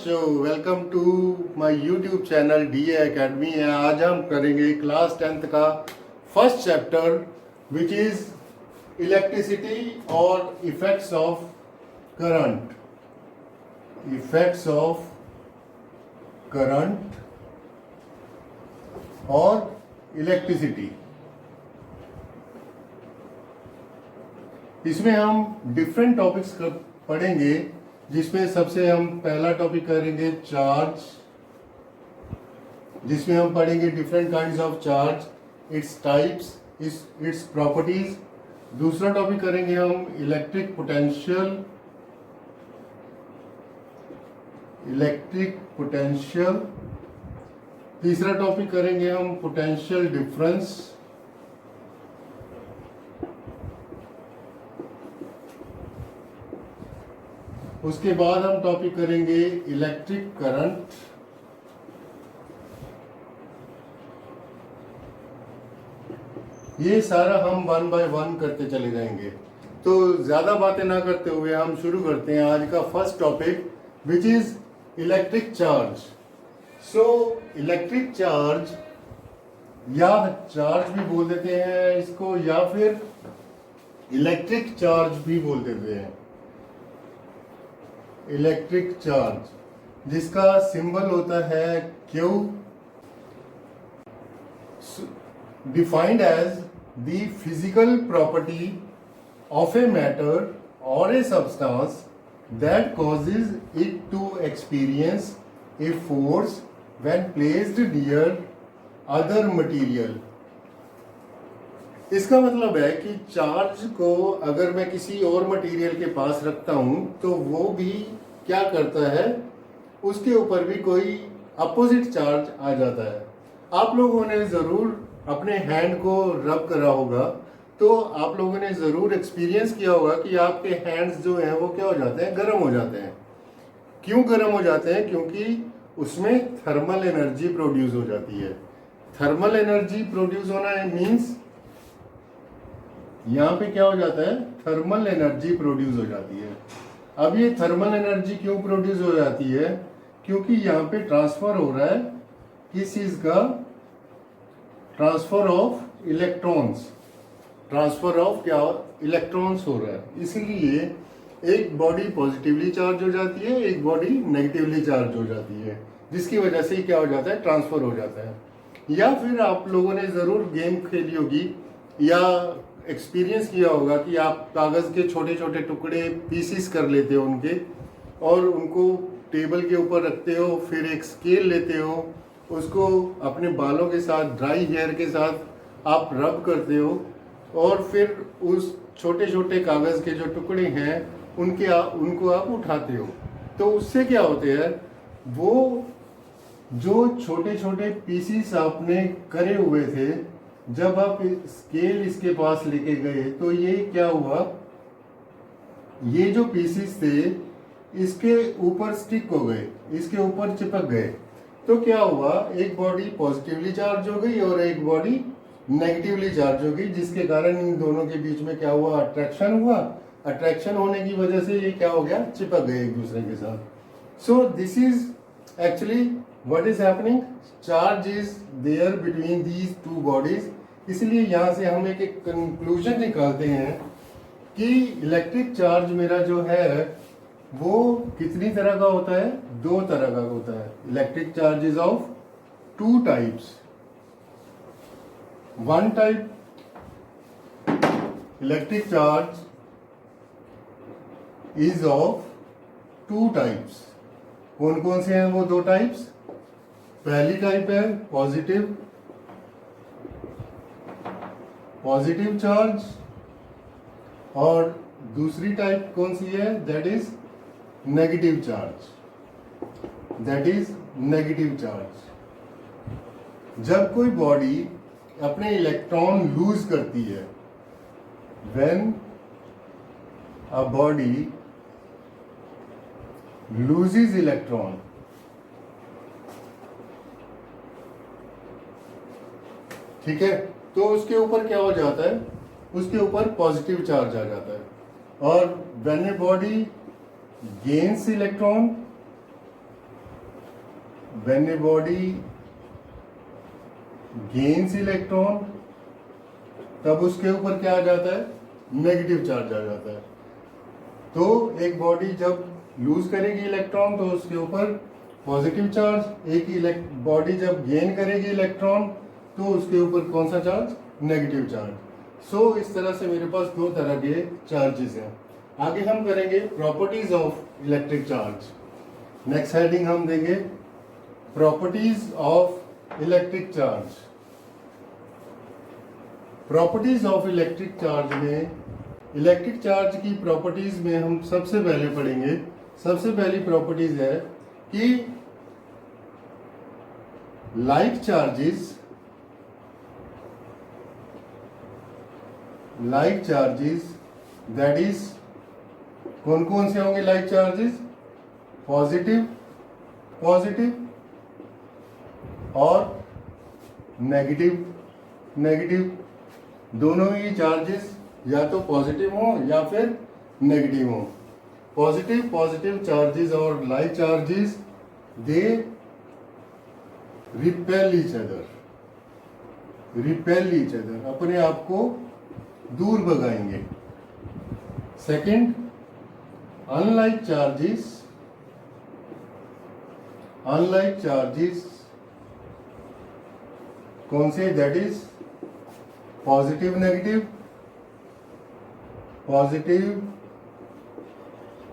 बच्चों, welcome to my YouTube channel DA academy है। आज हम करेंगे क्लास 10th का first chapter which is electricity और effects of current. Effects of current और इलेक्ट्रिसिटी। इसमें हम डिफरेंट टॉपिक्स पढ़ेंगे, जिसमें सबसे हम पहला टॉपिक करेंगे चार्ज, जिसमें हम पढ़ेंगे different kinds of charge, its types, its properties. दूसरा टॉपिक करेंगे हम इलेक्ट्रिक पोटेंशियल, तीसरा टॉपिक करेंगे हम पोटेंशियल डिफरेंस। उसके बाद हम टॉपिक करेंगे इलेक्ट्रिक करंट। ये सारा हम वन बाय वन करते चले जाएंगे। तो ज्यादा बातें ना करते हुए हम शुरू करते हैं आज का first topic which is electric charge. So electric charge या चार्ज भी बोल देते हैं इसको, या फिर इलेक्ट्रिक चार्ज भी बोल देते हैं। इलेक्ट्रिक चार्ज जिसका सिंबल होता है Q, defined as the physical property of a matter और a substance that causes it to experience a force when placed near other material. इसका मतलब है कि चार्ज को अगर मैं किसी और मटेरियल के पास रखता हूं तो वो भी क्या करता है, उसके ऊपर भी कोई अपोजिट चार्ज आ जाता है। आप लोगों ने ज़रूर अपने हैंड को रब करा होगा, तो आप लोगों ने ज़रूर एक्सपीरियंस किया होगा कि आपके हैंड्स जो हैं वो क्या हो जाते हैं, गर्म हो जाते हैं। क्यों गर्म हो जाते हैं? क्योंकि उसमें थर्मल एनर्जी प्रोड्यूस हो जाती है। थर्मल एनर्जी प्रोड्यूस होना मीन्स यहाँ पे क्या हो जाता है, थर्मल एनर्जी प्रोड्यूस हो जाती है। अब ये थर्मल एनर्जी क्यों प्रोड्यूस हो जाती है? क्योंकि यहाँ पे ट्रांसफर हो रहा है किस चीज का, transfer of electrons. Transfer of क्या, इलेक्ट्रॉन्स हो रहा है। इसलिए एक बॉडी पॉजिटिवली चार्ज हो जाती है, एक बॉडी नेगेटिवली चार्ज हो जाती है, जिसकी वजह से क्या हो जाता है, ट्रांसफर हो जाता है। या फिर आप लोगों ने जरूर गेम खेली होगी या एक्सपीरियंस किया होगा कि आप कागज़ के छोटे छोटे टुकड़े पीसीस कर लेते हो उनके, और उनको टेबल के ऊपर रखते हो, फिर एक स्केल लेते हो, उसको अपने बालों के साथ, ड्राई हेयर के साथ आप रब करते हो, और फिर उस छोटे छोटे कागज़ के जो टुकड़े हैं उनको आप उठाते हो। तो उससे क्या होते हैं, वो जो छोटे छोटे पीसीस आपने करे हुए थे, जब आप स्केल इसके पास लेके गए तो ये क्या हुआ, ये जो पीसीस थे इसके ऊपर स्टिक हो गए, इसके ऊपर चिपक गए। तो क्या हुआ, एक बॉडी पॉजिटिवली चार्ज हो गई और एक बॉडी नेगेटिवली चार्ज हो गई, जिसके कारण इन दोनों के बीच में क्या हुआ, अट्रैक्शन हुआ। अट्रैक्शन होने की वजह से ये क्या हो गया, चिपक गए एक दूसरे के साथ। So this is actually what is happening, charge is there between these two bodies. इसलिए यहाँ से हम एक कंक्लूजन निकालते हैं कि इलेक्ट्रिक चार्ज मेरा जो है वो कितनी तरह का होता है, दो तरह का होता है। Electric charge is of two types. One type electric charge is of two types. कौन कौन से हैं वो दो टाइप्स? पहली टाइप है पॉजिटिव चार्ज, और दूसरी टाइप कौन सी है, दैट इज नेगेटिव चार्ज। जब कोई बॉडी अपने इलेक्ट्रॉन लूज करती है, when a body loses electron, ठीक है, तो उसके ऊपर क्या हो जाता है, उसके ऊपर पॉजिटिव चार्ज आ जाता है। और when a body gains electron, when a body gains electron तब उसके ऊपर क्या आ जाता है, नेगेटिव चार्ज आ जाता है। तो एक बॉडी जब लूज करेगी इलेक्ट्रॉन तो उसके ऊपर पॉजिटिव चार्ज, एक बॉडी जब गेन करेगी इलेक्ट्रॉन तो उसके ऊपर कौन सा चार्ज, नेगेटिव चार्ज। सो इस तरह से मेरे पास दो तरह के चार्जेस हैं। आगे हम करेंगे properties of electric charge. Next heading हम देंगे properties of electric charge. Properties of electric charge में, इलेक्ट्रिक चार्ज की प्रॉपर्टीज में हम सबसे पहले पढ़ेंगे, सबसे पहली प्रॉपर्टीज है कि लाइक चार्जेस दैट इज, कौन कौन से होंगे लाइक चार्जेस, पॉजिटिव और नेगेटिव दोनों ही चार्जेस या तो पॉजिटिव हो या फिर नेगेटिव हो। पॉजिटिव चार्जेस और like charges they repel each other, अपने आप को दूर भगाएंगे। सेकंड, अनलाइक चार्जेस कौन से, दैट इज पॉजिटिव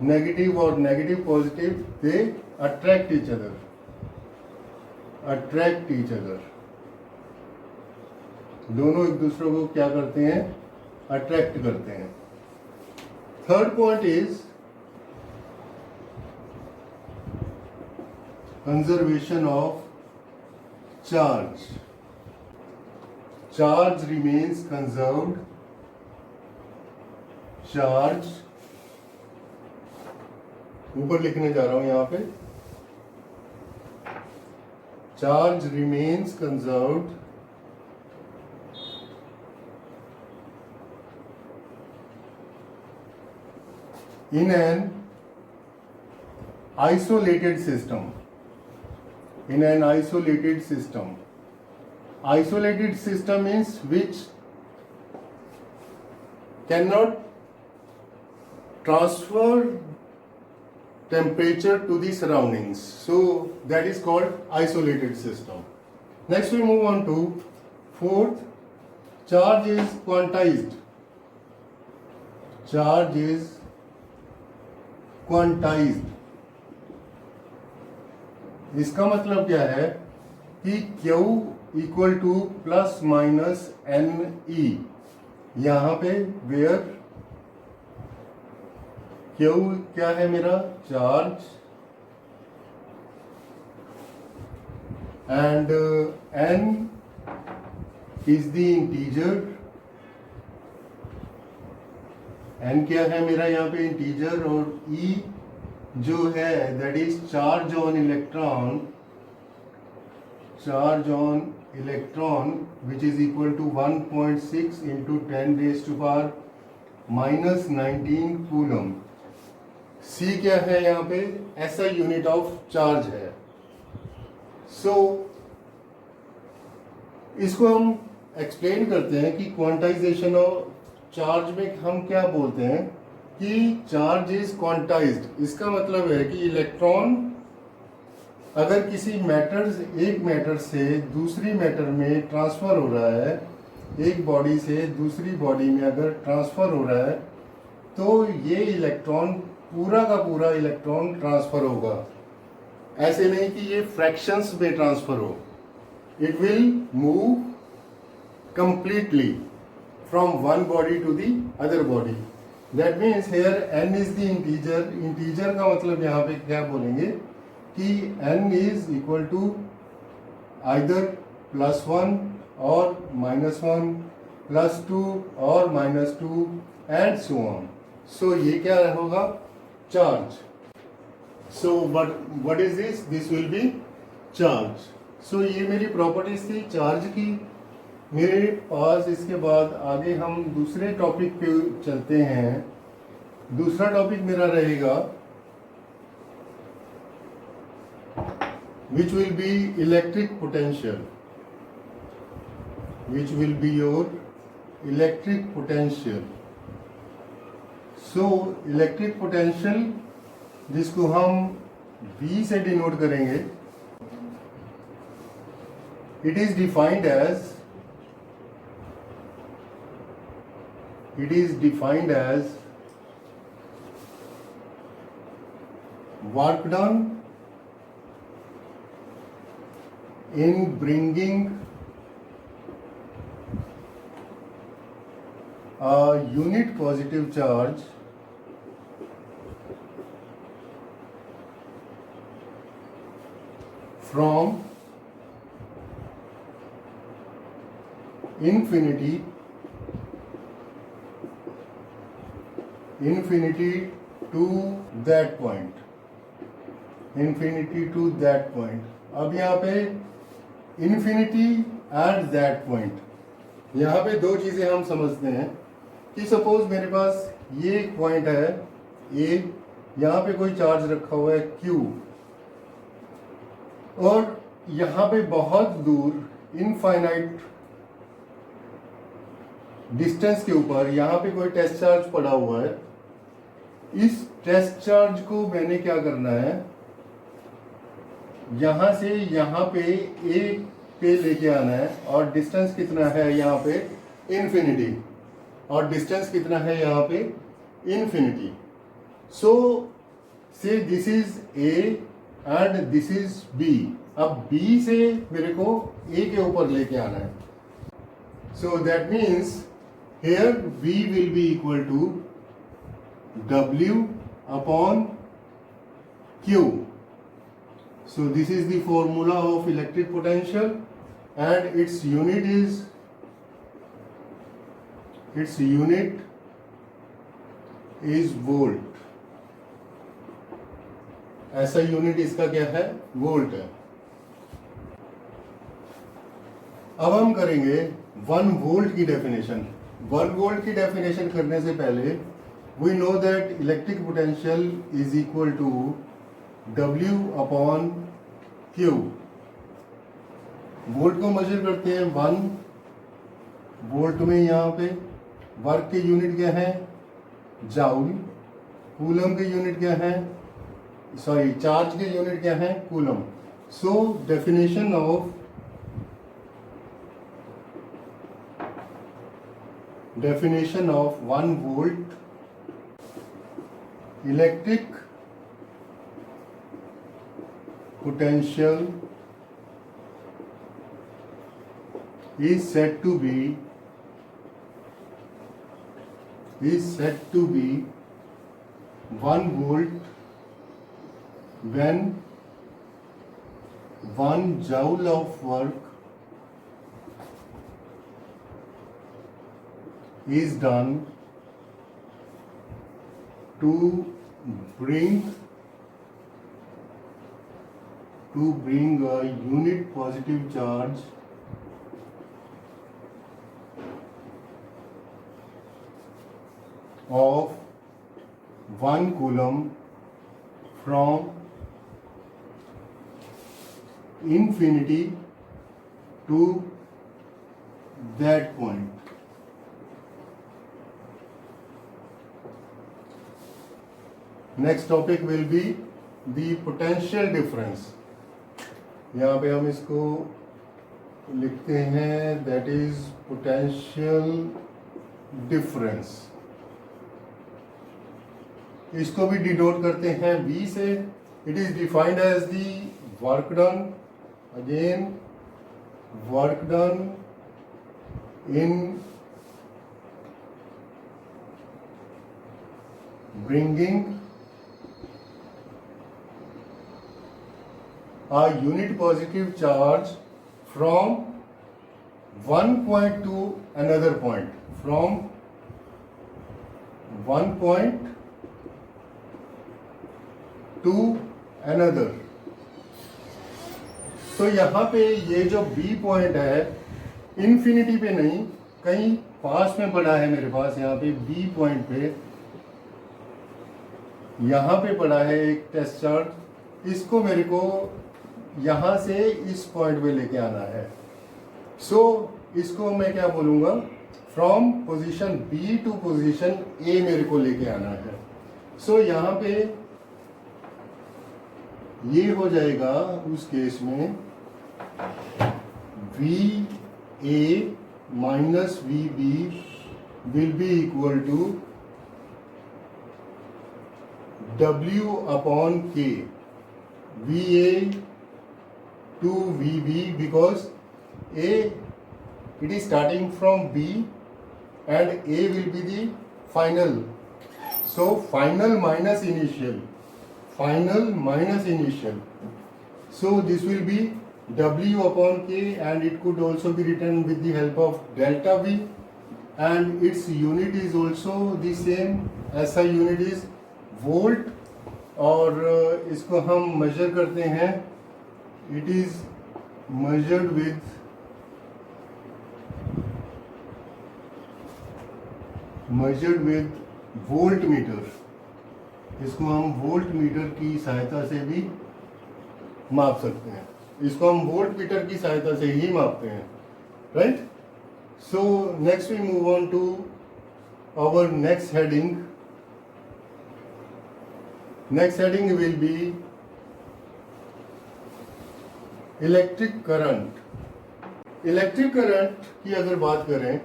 नेगेटिव और negative positive, they attract each other, दोनों एक दूसरे को क्या करते हैं, अट्रैक्ट करते हैं। Third point is conservation of charge remains conserved, charge ऊपर लिखने जा रहा हूं यहां पे, charge remains conserved in an isolated system. Isolated system means which cannot transfer temperature to the surroundings. So that is called isolated system. Next we move on to fourth, charge is quantized. इसका मतलब क्या है कि Q equal to plus minus n e, यहाँ पे where Q क्या है मेरा, charge, and N is the integer, N क्या है मेरा यहाँ पे इंटीजर, और E जो है that is charge on electron which is equal to 1.6 into 10 raised to power minus 19 coulomb. C क्या है यहाँ पे, SI यूनिट ऑफ चार्ज है। सो इसको हम एक्सप्लेन करते हैं कि क्वांटाइजेशन ऑफ चार्ज में हम क्या बोलते हैं कि चार्ज इज क्वांटाइज्ड। इसका मतलब है कि इलेक्ट्रॉन अगर किसी एक मैटर से दूसरी मैटर में ट्रांसफर हो रहा है, एक बॉडी से दूसरी बॉडी में अगर ट्रांसफर हो रहा है, तो ये इलेक्ट्रॉन पूरा का पूरा इलेक्ट्रॉन ट्रांसफर होगा। ऐसे नहीं कि ये फ्रैक्शंस में ट्रांसफर हो, it will move completely from one body to the other body. That means here n is the integer का मतलब यहाँ पे क्या बोलेंगे कि n is equal to either +1 और -1, +2 और -2 एंड सो ऑन। सो ये क्या होगा, charge. So what is this, this will be charge. So ये मेरी प्रॉपर्टीज थी चार्ज की। मेरे पास इसके बाद आगे हम दूसरे टॉपिक पे चलते हैं। दूसरा टॉपिक मेरा रहेगा which will be electric potential, which will be your electric potential. So electric potential जिसको हम V से डिनोट करेंगे, it is defined as work done in bringing a unit positive charge from infinity to that point, infinity to that point. अब यहाँ पे infinity at that point, यहाँ पे दो चीजें हम समझते हैं कि सपोज मेरे पास ये एक पॉइंट है A, यहाँ पे कोई चार्ज रखा हुआ है Q, और यहाँ पे बहुत दूर इनफाइनाइट डिस्टेंस के ऊपर यहाँ पे कोई टेस्ट चार्ज पड़ा हुआ है. इस टेस्ट चार्ज को मैंने क्या करना है, यहाँ से यहाँ पे एक पे लेके आना है, और डिस्टेंस कितना है यहाँ पे इन्फिनिटी, और डिस्टेंस कितना है यहाँ पे infinity. So say this is A and this is B. अब B से मेरे को A के ऊपर लेके आना है. So that means here V will be equal to W upon Q. So this is the formula of electric potential, and its unit is volt. ऐसा यूनिट इसका क्या है, वोल्ट है. अब हम करेंगे 1 वोल्ट की डेफिनेशन. 1 वोल्ट की डेफिनेशन करने से पहले we know that electric potential is equal to W upon Q. Volt को मेजर करते हैं 1 वोल्ट में. यहाँ पे वर्क के यूनिट क्या है, जाउल. कूलम के यूनिट क्या है, सॉरी चार्ज के यूनिट क्या है, coulomb. So definition of 1 volt electric potential is said to be 1 volt when 1 joule of work is done to bring a unit positive charge of 1 coulomb from infinity to that point. Next topic will be the potential difference. यहाँ पे हम इसको लिखते हैं, that is potential difference. इसको भी denote करते हैं V से. It is defined as the work done, again work done in bringing a unit positive charge from one point to another point, from one point to another. तो यहाँ पे ये जो B पॉइंट है infinity पे नहीं, कहीं पास में पड़ा है मेरे पास. यहाँ पे B पॉइंट पे यहाँ पे पड़ा है एक टेस्ट चार्ज. इसको मेरे को यहाँ से इस पॉइंट पे लेके आना है। सो इसको मैं क्या बोलूँगा, from position b to position a मेरे को लेके आना है। सो यहाँ पे ये हो जाएगा उस केस में V A minus V B will be equal to W upon K, VA to VB, because A, it is starting from B and A will be the final. So final minus initial. Final minus initial. So this will be W upon K, and it could also be written with the help of delta V, and its unit is also the same. SI unit is volt, और इसको हम major करते हैं, it is measured with volt meter. इसको हम volt meter की सहायता से भी माप सकते हैं, इसको हम वोल्ट मीटर की सहायता से ही मापते हैं, right. So next we move on to our next heading. Next heading will be electric current. Electric current की अगर बात करें,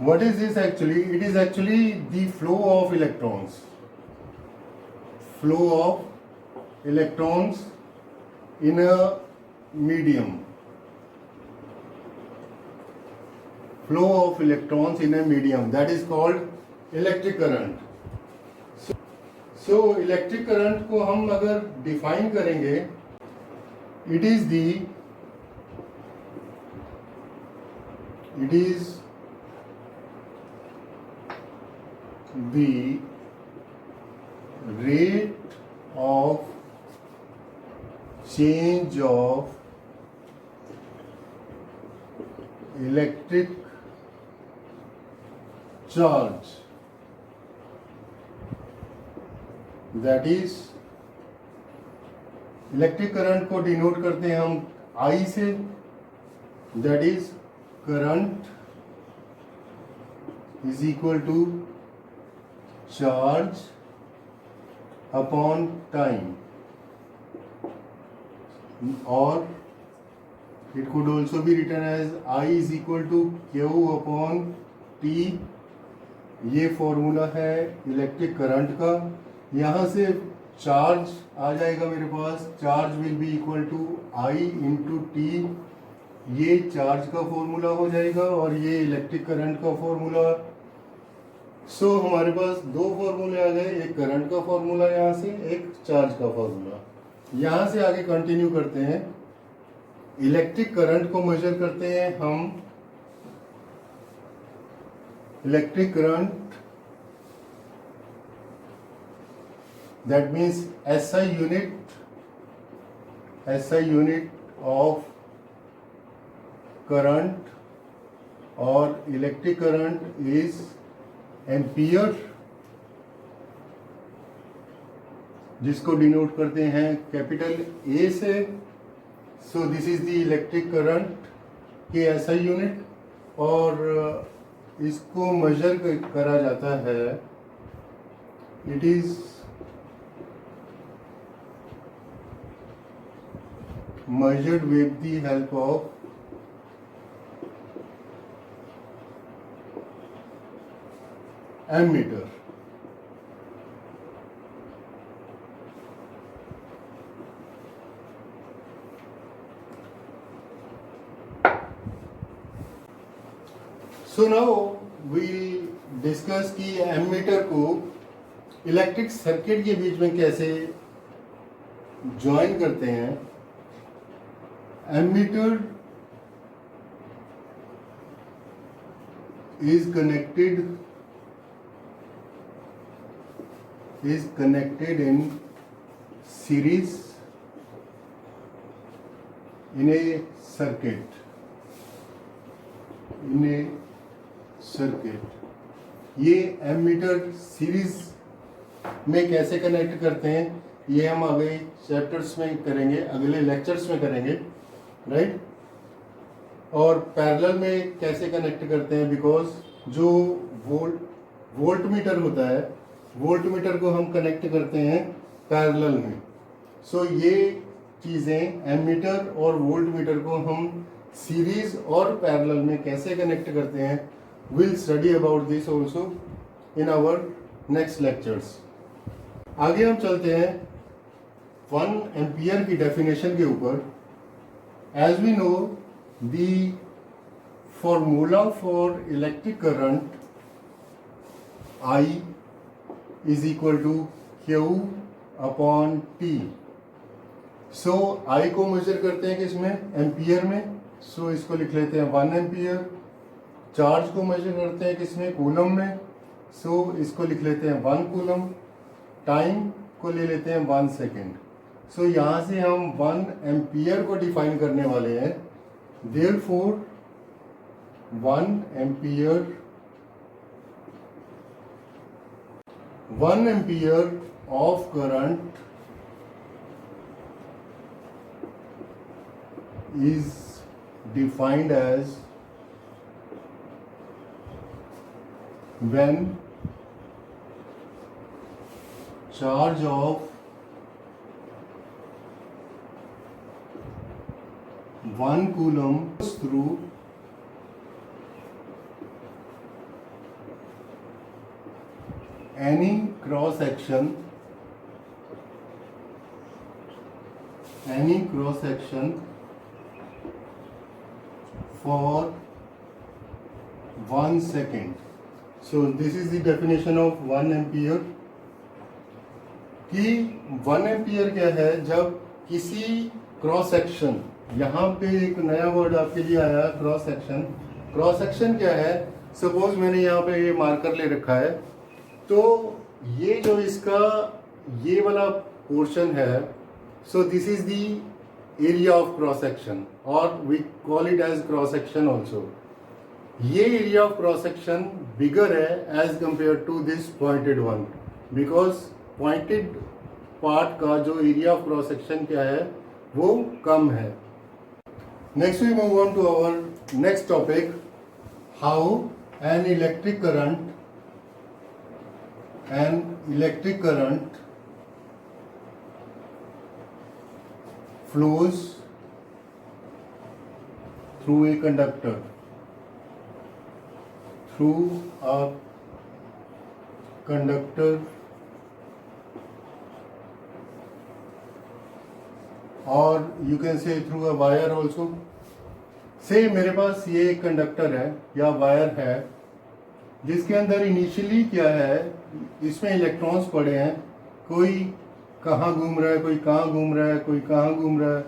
what is this actually? It is actually the flow of electrons. Flow of electrons in a medium. Flow of electrons in a medium, that is called electric current. So electric current को हम अगर define करेंगे, it is the rate of change of electric charge, that is electric current को denote करते हैं हम I से, that is current is equal to charge upon time, or it could also be written as I is equal to Q upon T। ये formula है electric current का। यहाँ से चार्ज आ जाएगा मेरे पास, charge will be equal to I into t, ये चार्ज का फॉर्मूला हो जाएगा और ये इलेक्ट्रिक करंट का फॉर्मूला। सो हमारे पास दो फॉर्मूले आ गए, एक करंट का फॉर्मूला यहाँ से, एक चार्ज का फॉर्मूला। यहाँ से आगे कंटिन्यू करते हैं। इलेक्ट्रिक करंट को मेजर करते हैं हम, electric current, that means SI unit of current or electric current is ampere, जिसको डिनोट करते हैं कैपिटल ए से। सो this is the electric current की SI यूनिट, और इसको मेजर करा जाता है, it is measured with the help of ammeter. So now we discuss कि एमीटर को इलेक्ट्रिक सर्किट के बीच में कैसे ज्वाइन करते हैं। Ammeter is connected in series in a circuit, ये एमीटर सीरीज में कैसे कनेक्ट करते हैं ये हम आगे चैप्टर्स में करेंगे, अगले लेक्चर्स में करेंगे, राइट। और पैरेलल में कैसे कनेक्ट करते हैं, बिकॉज जो वोल्ट मीटर होता है, वोल्ट मीटर को हम कनेक्ट करते हैं पैरेलल में। सो ये चीज़ें एमीटर और वोल्ट मीटर को हम सीरीज और पैरेलल में कैसे कनेक्ट करते हैं, will study about this also in our next lectures. आगे हम चलते हैं 1 एम्पियर की डेफिनेशन के ऊपर। As we know the formula for electric current I is equal to Q upon T। So I को मेजर करते हैं किसमें, एम्पियर में। सो इसको लिख लेते हैं 1 एम्पियर। चार्ज को मेजर करते हैं किसमें, कूलम में। सो इसको लिख लेते हैं 1 कूलम। टाइम को ले लेते हैं 1 सेकेंड। सो यहाँ से हम 1 एम्पियर को डिफाइन करने वाले हैं। Therefore 1 ampere 1 ampere of current is defined as when charge of 1 coulomb goes through any cross section for 1 second। So this is the definition of 1 ampere। कि 1 एम्पियर क्या है, जब किसी क्रॉस सेक्शन, यहाँ पे एक नया वर्ड आपके लिए आया, क्रॉस सेक्शन। क्रॉस सेक्शन क्या है, सपोज मैंने यहाँ पे ये मार्कर ले रखा है, तो ये जो इसका ये वाला पोर्शन है, so this is the area of cross section, और we call it as cross section also. ये area of cross section bigger है as compare to this pointed one, because pointed part का जो एरिया ऑफ क्रॉस सेक्शन क्या है वो कम है। Next we move on to our next topic, how an electric current flows through a conductor, or you can say through a wire also। से मेरे पास ये एक कंडक्टर है या वायर है, जिसके अंदर इनिशियली क्या है, इसमें इलेक्ट्रॉन्स पड़े हैं, कोई कहाँ घूम रहा है, कोई कहाँ घूम रहा है, कोई कहाँ घूम रहा है,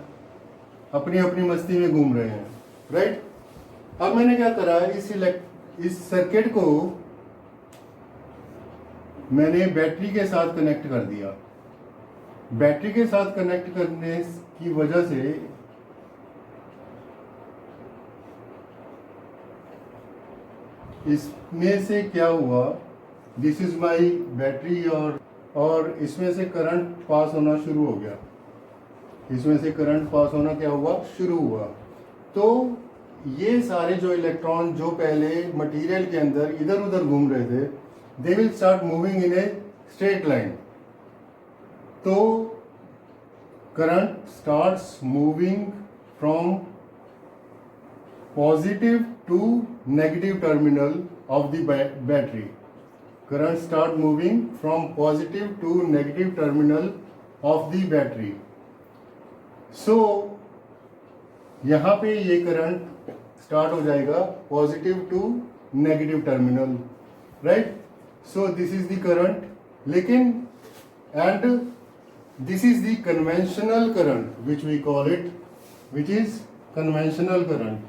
अपनी अपनी मस्ती में घूम रहे हैं, राइट। अब मैंने क्या करा, इस सर्किट को मैंने बैटरी के साथ कनेक्ट कर दिया। बैटरी के साथ कनेक्ट करने की वजह से इसमें से क्या हुआ, दिस इज माई बैटरी, और इसमें से करंट पास होना शुरू हो गया। इसमें से करंट पास होना क्या हुआ, शुरू हुआ। तो ये सारे जो इलेक्ट्रॉन जो पहले मटेरियल के अंदर इधर उधर घूम रहे थे, they will start moving in a straight line. तो current starts moving from positive to negative terminal of the battery. Current start moving from positive to negative terminal of the battery। So यहाँ पे ये current start हो जाएगा positive to negative terminal, right. So this is the current, लेकिन and this is the conventional current which we call it, which is conventional current.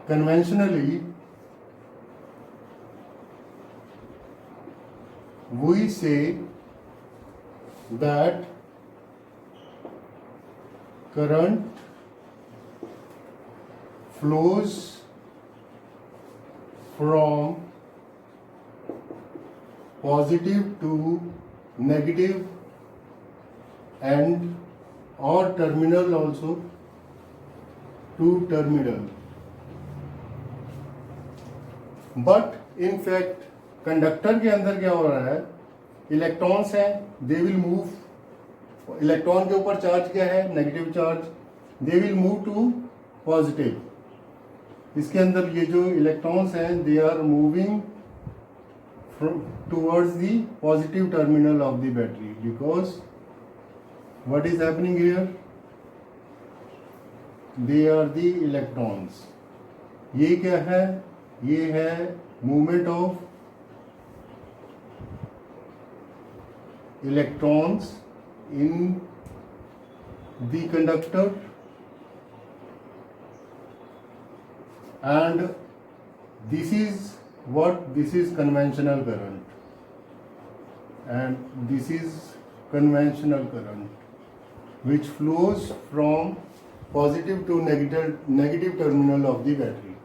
Conventionally we say that current flows from positive to negative and or terminal also to terminal. But in fact conductor के अंदर क्या हो रहा है, electrons हैं, दे will move, electron के ऊपर charge क्या है, negative charge, they will move to positive. इसके अंदर ये जो इलेक्ट्रॉन्स हैं they are moving towards the positive terminal of the battery, because what is happening here, they are the electrons. ये क्या है, ये है movement of electrons in the conductor, and this is conventional current, and this is conventional current which flows from positive to negative terminal of the battery.